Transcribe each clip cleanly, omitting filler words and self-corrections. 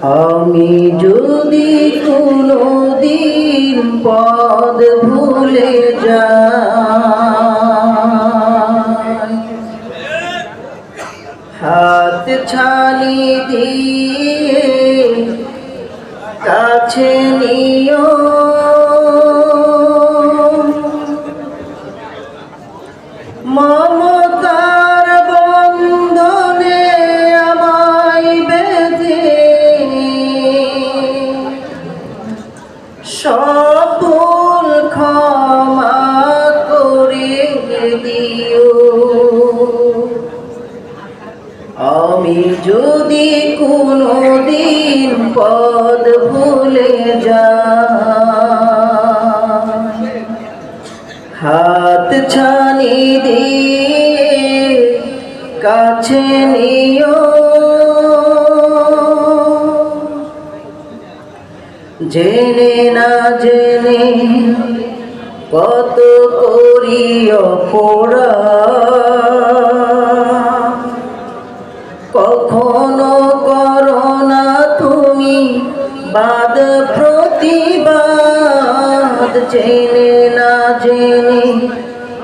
আমি যদি কোনোদিন পদ ভুলে যাই, হাত ছানি দিয়ে কাছে নিও, মমতার বন্ধনে আমায় বেঁধে সব ভুল ক্ষমা করে দিও। আমি যদি কোনোদিন পদ ভুলে যাই, হাত ছানি দিয়ে কাছে নিও, জেনে না জেনে কত করি অপরাধ, কখনো করো না তুমি বাদ প্রতিবাদ, জেনে না জেনে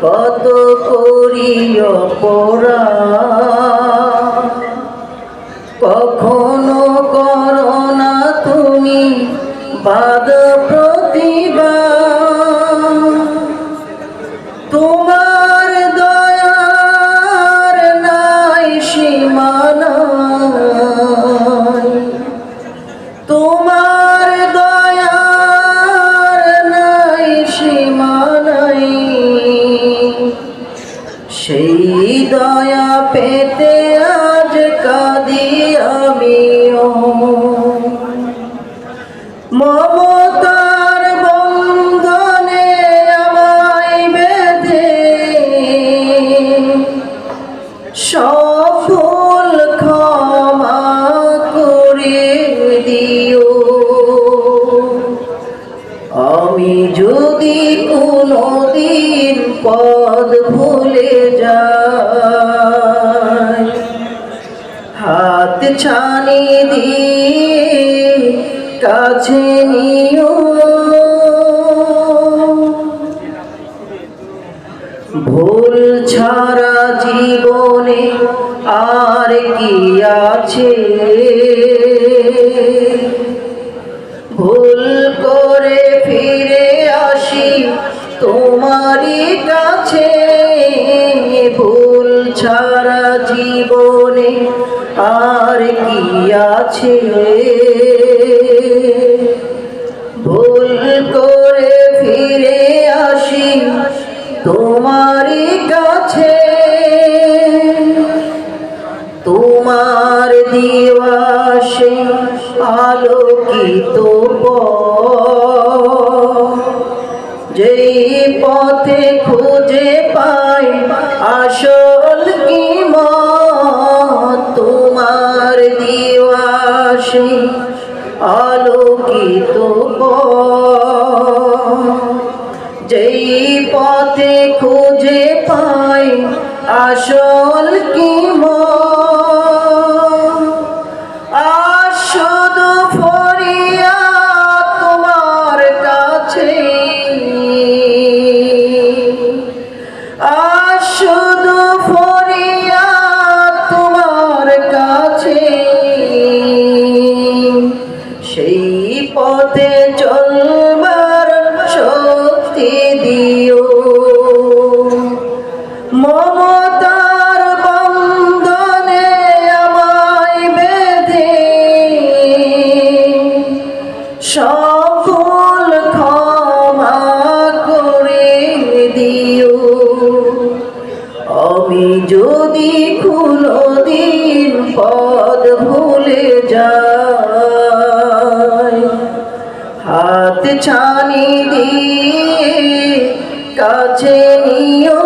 কত করি অপরাধ, কখনো করো না তুমি বাদ প্রতিবাদ। তোমার দয়ার নাই সীমানা, তোমার দয়ার নাই সীমানাই, সেই দয়া পেতে আজ কাঁদি আমিও। মমতার বন্ধনে আমায় বেঁধে সব ভুল ক্ষমা করে দিও। আমি যদি কোনোদিন পদ ভুলে যাই, হাত ছানি দিয়ে কাছে নিও, ভুল ছাড়া জীবনে আর কি আছে, ভুল করে ফিরে আসি তোমারই কাছে, ভুল ছাড়া জীবনে আর কি আছে, ভুল করে ফিরে আসি তোমারই কাছে, তোমার দিবাসে আলোকিত পথ, যেই পথে খুঁজে পাই আসল কিমত, তোমার দিবাসে আলোকিত পথ, যেই পথে খুঁজে পাই আসল কিমত। আজ শুধু ফরিয়াদ তোমার কাছে, আজ শুধু ফরিয়াদ তোমার কাছে, সেই পথে চলবার শক্তি দিও। মমতার বন্ধনে আমায় বেঁধে সব ভুল ক্ষমা করে দিও। আমি যদি কোনোদিন পদ ভুলে যাই, হাত ছানি দিয়ে কাছে নিও,